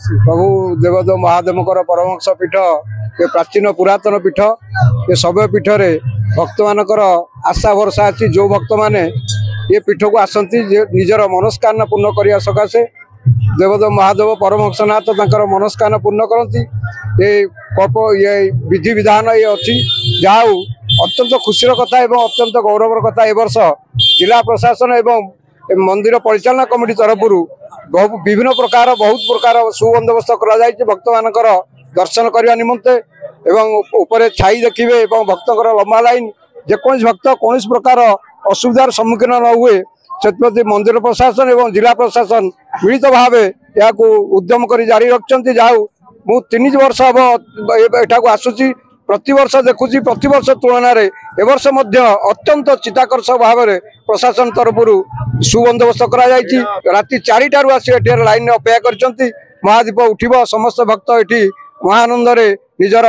प्रभु देवदेव महादेव परमहंस पीठ ये प्राचीन पुरातन पीठ ये सब पीठ रे भक्त मानकर आशा भरसा अच्छी जो भक्त माने ये पीठ को आसती निजर मनस्कामना पूर्ण करने सकाशे देवदेव महादेव परमहंसनाथ तंकर मनस्कामना पूर्ण करती ये कल्प ये विधि विधान ये अच्छी जहाँ अत्यंत खुशीर कथा एवं अत्यंत गौरवर कथा ए वर्ष जिला प्रशासन एवं मंदिर परिचालना कमिटी तरफ विभिन्न प्रकार बहुत प्रकार सुबंदोबस्त कर भक्त मानकर दर्शन करने निमंते एवं ऊपर छाई देखिए भक्तर लंबा लाइन जेको भक्त कौन प्रकार असुविधार सम्मुखीन न हुए से मंदिर प्रशासन एवं जिला प्रशासन मिलित भाव या उद्यम कर जारी रखते जाऊ मु 3 वर्ष हम एठाक आसूची प्रतिवर्ष देखुची प्रतिवर्ष तुलन में ए वर्ष अत्यंत चित्ताकर्षक भाव में प्रशासन तरफ सुबंदोबस्त राति 4टारू आसी लाइन में अपेक्षा कर महादीप उठिब समस्त भक्त ये महानंद निजर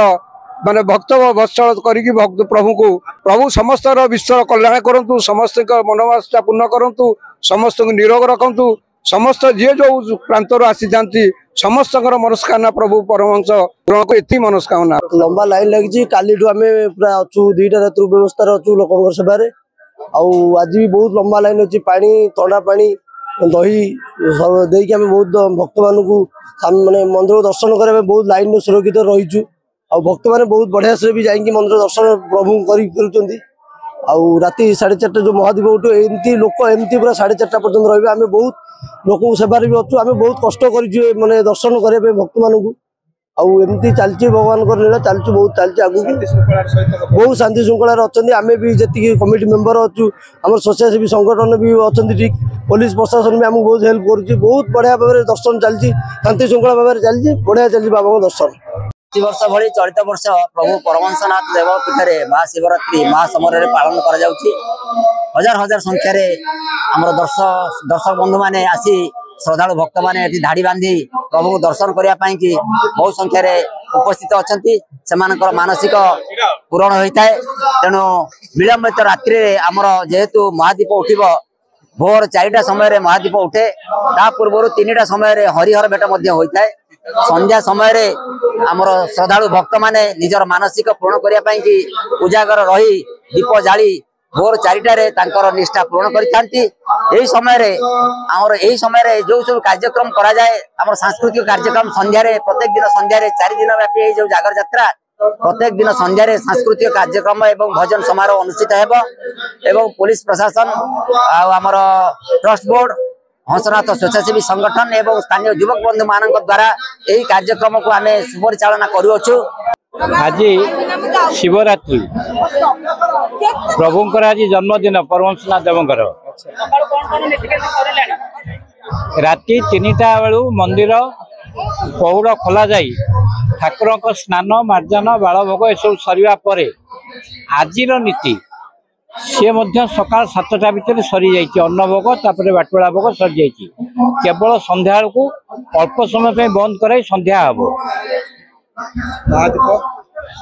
माने भक्त वत्सल कर प्रभु को प्रभु समस्त विश्व कल्याण करूँ समस्त मनोवांछा पूर्ण करूँ समस्त निरोग रखु समस्त जी जो प्रांतर आसी जाती समस्त मनस्कामना प्रभु परमहंस पूरण को एति मनस्कामना लंबा लाइन लगी काली आम पूरा अच्छु 2टा रात व्यवस्था अच्छु लोक सेवार आज भी बहुत लंबा लाइन अच्छी पानी थंडा पानी दही देकी आम बहुत भक्त मानू माने मंदिर दर्शन करने बहुत लाइन में सुरक्षित रहीचु आ भक्त मैंने बहुत बढ़िया से भी जाकि मंदिर दर्शन प्रभु कर राति 4:30 जो महादीप उठे एमती लोक एमती पूरा 4:30 पर्यटन रही आम बहुत लोक सेवार भी अच्छु आम बहुत कष्ट कर माने दर्शन करने भक्त मानू आमती चलती भगवान लीला चलती बहुत चलती आगू बहुत शांति श्रृंखला अच्छा आम भी जी कमिटी मेंबर अच्छु आम स्वच्छासेवी संगठन भी अच्छा ठीक पुलिस प्रशासन भी आमको बहुत हेल्प कर बहुत बढ़िया भाव में दर्शन चलती शांति श्रृंखला भाव में चलती बढ़िया चलती बाबा दर्शन वर्ष भली चलित वर्ष प्रभु परमहंसनाथ देव पीठ में महाशिवरात्रि महासमर पालन कर हजार हजार संख्यार आम दर्शक बंधु मैंने आसी श्रद्धालु भक्त मैंने धाड़ी बांधी प्रभु को दर्शन करने की बहुत संख्यार उपस्थित अच्छा से मानसिक पूरण होता है तेणु विलंबित रात्रि आमर जेहेतु महादीप उठिब भोर 4टा समय महादीप उठे ता पूर्व 3टा समय हरिहर भेट होता है संध्या समय आमर श्रद्धालु भक्त माने निजर मानसिक पूर्ण करने की उजागर रही दीप जाली भोर 4टारे निष्ठा पूर्ण कर समय जो सब कार्यक्रम करा जाए आम सांस्कृतिक कार्यक्रम संध्यारे प्रत्येक दिन संध्यारे 4 दिन व्यापी जो जागर यात्रा प्रत्येक दिन संध्यारे सांस्कृतिक कार्यक्रम एवं भजन समारोह अनुष्ठित एवं पुलिस प्रशासन आमर ट्रस्ट बोर्ड हंसनाथ स्वेच्छासेवी संगठन एवं स्थानीय युवक बंधु मान द्वारा यही कार्यक्रम को आम सुपरिचालना करुछु। आज शिवरात्रि प्रभुंकर आज जन्मदिन परमहंसनाथ देवंकर राति 3टा बेलू मंदिर पहुड़ खोल जाई ठाकुर स्नान मार्जन बालभोग यू सरिया पर आज नीति सी सकाल 7टा भितर सरी जाइए अन्नभोग तापर बाटुला भोग सरी जाइए केवल संध्या को अल्प समय बंद कर संध्या हम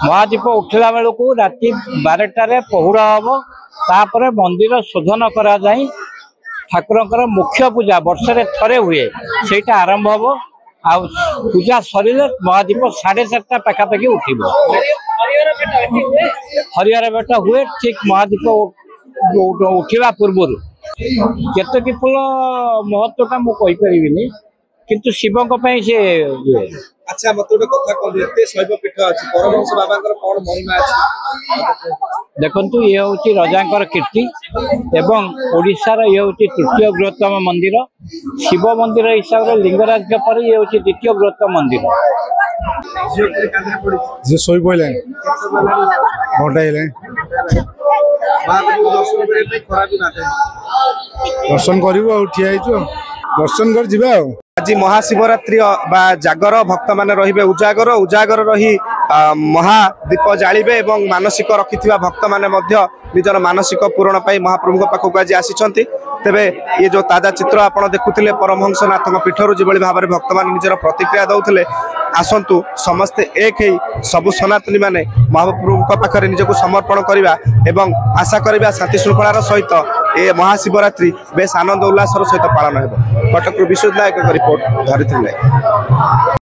महादीप उठला बेलू राति 12टारे पहुड़ा हम तापर मंदिर शोधन करा जाई ठाकुर मुख्य पूजा वर्षे थरे हुए सेटा आरंभ हम आ पूजा सरिले महादीप 4:30 पाखापाखि उठिब हरिहर बेट हुए ठीक महादीप उठा पूर्व केतकी फूल महत्वटा मुझे किंतु शिवों से अच्छा मत गोटे कथा कहते शैव पीठ अच्छी परमहंस बाबा कौन महिमा अच्छी देखु ये हूँ रजा कीर्ति एवं ओडिशार ये हूँ तृतीय बृहत्तम मंदिर शिव मंदिर हिसाब से लिंगराज के पर ये हूँ द्वितीय बृहत्तम मंदिर शो पड़े दर्शन करूँ ठिया दर्शन कर जीवा आज महाशिवरात्रि जागर भक्त माने रहिबे उजागर रही महादीप जालिबे एवं मानसिक रखिथिबा भक्त माने मध्य निजर मानसिक पूरण पाई महाप्रभु पाखक आज आसी तेबे ये जो ताजा चित्र आपण देखुथिले परमहंसनाथ पीठर जो भाव में भक्त माने निजर प्रतिक्रिया दउथिले आसंतु समस्ते एक ही सबु सनातनी माने महाप्रभु पाखरे निजको समर्पण करिबा एवं आशा करिबा शांति श्रृंखलार सहित ए महाशिवरात्रि बेस आनंद उल्लासर सहित पालन हेबो। कटक विश्वनायक रिपोर्ट धरित्री।